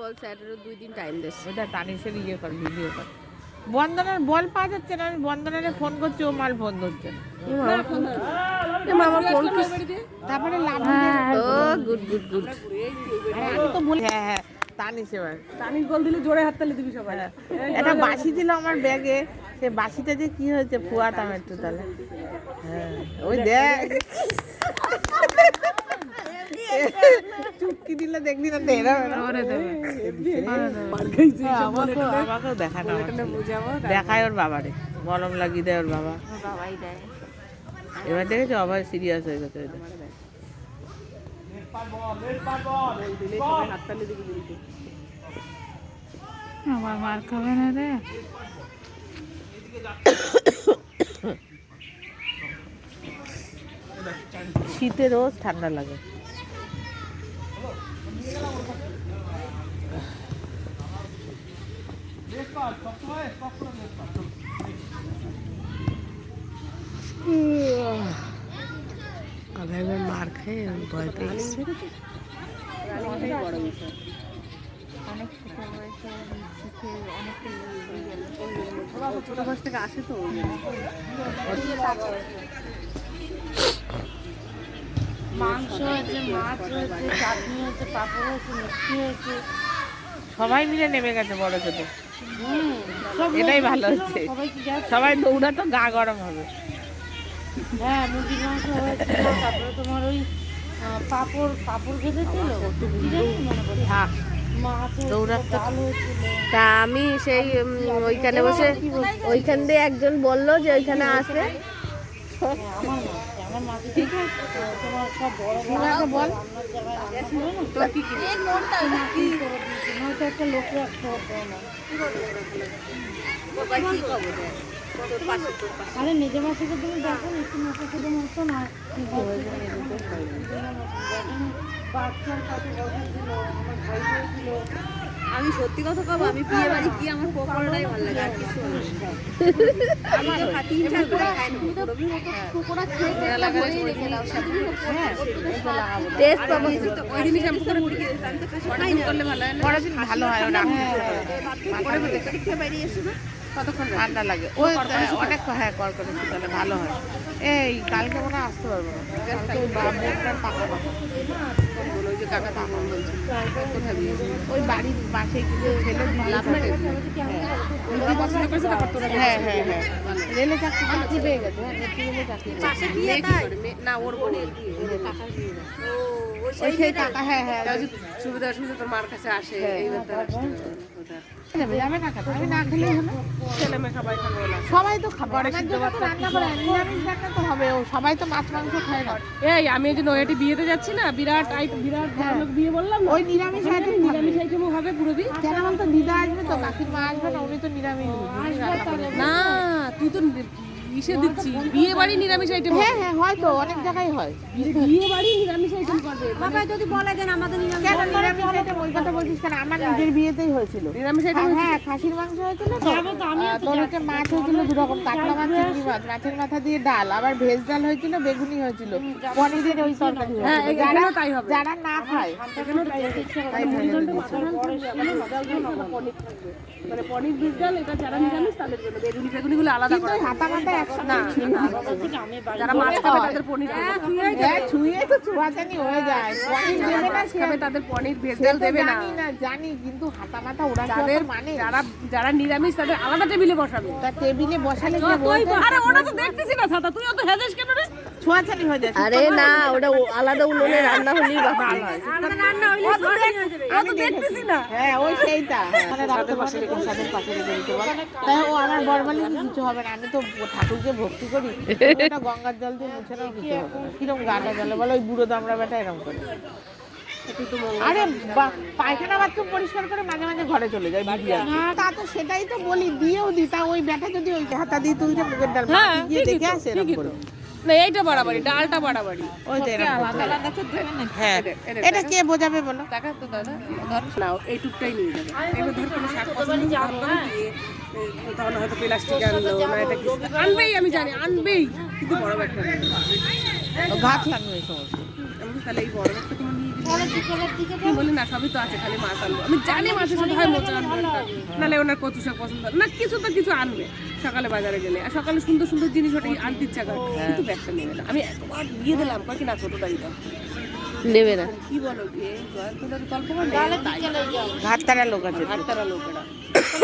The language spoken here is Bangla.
বল স্যাটারও 2 দিন টাইম দিস ওটা তানিশের ইয়ে কর ভিডিও কর বন্দনার বল পাওয়া যাচ্ছে না আমি বন্দনারে ফোন করছি ও মাল ফোন ধরছে না আমার ফোন তারপরে লাভ ও গুড গুড গুড আমি তো বলি হ্যাঁ হ্যাঁ তানিশ এবার তানিশ বল দিলে জোরে হাততালি দিবি সবাই। একটা বাসি ছিল আমার ব্যাগে সে বাসিটা যে কি হয়েছে ফুয়াতাম একটু তাহলে হ্যাঁ ওই দেখ চুটকি দিলে দেখবি না তেরা আমাকেও দেখানো দেখায় ওর বাবারে মলম লাগিয়ে দেয় ওর বাবা বাবাই দেয় এবার দেখেছো আবার সিরিয়াস হয়ে গেছে হাততালি দিবি কিন্তু। আবার মার খাবে না রে। শীতে রোজ ঠান্ডা লাগে মার খেয়ে ভয় পেয়েছি ছোট বয়স থেকে আসে তো মাংস হয়েছে, মাছ হয়েছে, চাটনি হয়েছে, পাঁপড় হয়েছে, মিষ্টি হয়েছে। সবাই মিলে নেমে গেছে বড় ছোট এটাই ভালো হচ্ছে সবাই দৌড়াতো গা গরম হবে হ্যাঁ মুরগির মাংস হয়েছিল, তারপরে তোমার ওই পাঁপড় ভেজেছিল, কি জানি মনে পড়ে, থাক মাছ হয়েছিল, দৌড়াতে ডাল হয়েছিল। তা আমি সেই ওইখানে বসে ওইখান দিয়ে একজন বলল যে ওইখানে আছে আমার মাঝে ঠিক আছে তোমার সব বড় বড় বল হয়তো একটা লোক রাখতে হতো না। আরে নিজে মাসিকে তুমি দেখো একটু মাসে শুধু মতো না বাচ্চার কাছে বসেছিল, আমার ভাই ছিল। আমি সত্যি কথা কব আমি বিয়ে বাড়ি কি আমার পকোড়াটাই ভালো লাগে আর কিছু আমি তো তিন চার করে খাই না পকোড়া খেতে লাগে টেস্ট পাবো ওই দিনই শ্যাম্পু করে মুড়ি খেয়ে আমি তো খাই না করলে ভালো হয় না পরের দিন ভালো হয় ওটা পরে দেখতে বাইরে এসো না কতক্ষণ ঠান্ডা লাগে ওই অনেক হ্যাঁ কর করে তাহলে ভালো হয় এই কালকে মনে হয় আসতে পারবো না কালকে ওই বাবুটার পাকা পাকা বলো ওই যে কাকা তখন বলছি কোথায় বিয়ে ওই বাড়ির পাশে কিছু ছেলে লাভ ম্যারেজ পছন্দ করেছে তারপর তোরা হ্যাঁ হ্যাঁ হ্যাঁ রেলে চাকরি পেয়ে গেছে হ্যাঁ নেত্রী রেলে চাকরি পাশে বিয়ে তাই না ওর বোনের বিয়ে কাকার বিয়ে ওই সেই টাকা হ্যাঁ হ্যাঁ সুবিধা অসুবিধা তোর মার কাছে আসে এই ব্যাপারে যাবে না খাবে আমি না খেলেই হলো ছেলে মেয়ে সবাই খাবে বলে সবাই তো খাবে আমার জন্য তো রান্না করে নিরামিষ রান্না তো হবে ও সবাই তো মাছ মাংস খায় না এই আমি এই যে নয়াটি বিয়েতে যাচ্ছি না বিরাট বিরাট লোক বিয়ে বললাম না ওই নিরামিষ আইটেম নিরামিষ আইটেমও হবে পুরো দিন কেন বলতো দিদা আসবে তো কাকির মা আসবে না উনি তো নিরামিষ না তুই তো ইসে দিচ্ছি বিয়ে বাড়ি নিরামিষ আইটেম হ্যাঁ হ্যাঁ হয়তো অনেক জায়গায় হয় বিয়ে বাড়ি নিরামিষ আইটেম করবে বাবা যদি বলে দেন আমাদের কেন নিরামিষ আইটেম ওই কথা বলছিস কেন আমার নিজের বিয়েতেই হয়েছিল নিরামিষ আইটেম হ্যাঁ খাসির মাংস হয়েছিল তো তোর হচ্ছে মাছ হয়েছিল দু রকম কাতলা মাছ চিংড়ি মাছ মাছের মাথা দিয়ে ডাল আবার ভেজ ডাল হয়েছিল বেগুনি হয়েছিল পনিরের ওই তরকারি হ্যাঁ হয়েছিল এখানেও তাই হবে যারা না খায় মানে পনির ভেজ ডাল এটা যারা নিরামিষ তাদের জন্য বেগুনি বেগুনিগুলো আলাদা কিন্তু করে হাতা মাথা একসাথে না যারা মাছ খাবে তাদের পনির হ্যাঁ ছুঁয়ে তো ছোঁয়াচানি হয়ে যায় পনির দেবে না খাবে তাদের পনির ভেজ ডাল দেবে না জানি না জানি কিন্তু হাতা মাথা ওরা যাদের মানে যারা নিরামিষ তাদের আলাদা টেবিলে বসাবে তা টেবিলে বসালে কি বলতে আরে ওটা তো দেখতেছি না ছাতা তুই অত হেজেস কেন রে ছোঁয়াচানি হয়ে যায় আরে না ওটা আলাদা উনুনে রান্না হলেই ভালো হয় আলাদা রান্না হইলে অত দেখতেছি না হ্যাঁ ওই সেইটা মানে রাতে পাশে রেখে সাদের পাশে রেখে দিতে বল তাই ও আমার বরবালি কিছু হবে না আমি তো ঠাকুরকে ভক্তি করি এটা গঙ্গার জল দিয়ে মুছে নাও কিছু হবে না কিরম গাটা জলে বলো ওই বুড়ো দামড়া বেটা এরকম করে আরে পায়খানা বাথরুম পরিষ্কার করে মাঝে মাঝে ঘরে চলে যায় তা তো সেটাই তো বলি দিয়েও দি তা ওই বেটা যদি ওই হাতা দিয়ে তুলতে মুখের ডাল গিয়ে দেখে আসে এরকম করে না এইটা বাড়াবাড়ি ডালটা বাড়াবাড়ি ওই তো এরকম হ্যাঁ এটা কে বোঝাবে বলো দেখা তো দাদা ধর নাও এই টুকটাই নিয়ে যাবে এবার ধর কোনো শাক পছন্দ তাহলে হয়তো প্লাস্টিক আনলো না এটা কি আনবেই আমি জানি আনবেই কিন্তু বড় ব্যাগটা গাছ লাগবে এই সমস্ত তাহলে এই বড় ব্যাগটা তোমার নিয়ে পরে বিকেলের দিকে আমি বলি না সবই তো আছে, খালি মাছ আনবো। আমি জানি মাছের সাথে হয় মোচা আনবে একটা, নাহলে ওনার কচু শাক পছন্দ না, কিছু তো কিছু আনবে সকালে বাজারে গেলে। আর সকালে সুন্দর সুন্দর জিনিস ওটা আনতে ইচ্ছা করে, কিন্তু ব্যাগটা নেবে না। আমি একবার দিয়ে দিলাম, কয় কি না ছোটটা দিতাম। নেবে না। কি বলো কি এই জয়ন্তদার গল্প করে তাহলে বিকেলে যাও। ঘাটতারা লোক আছে। হাটতারা লোকেরা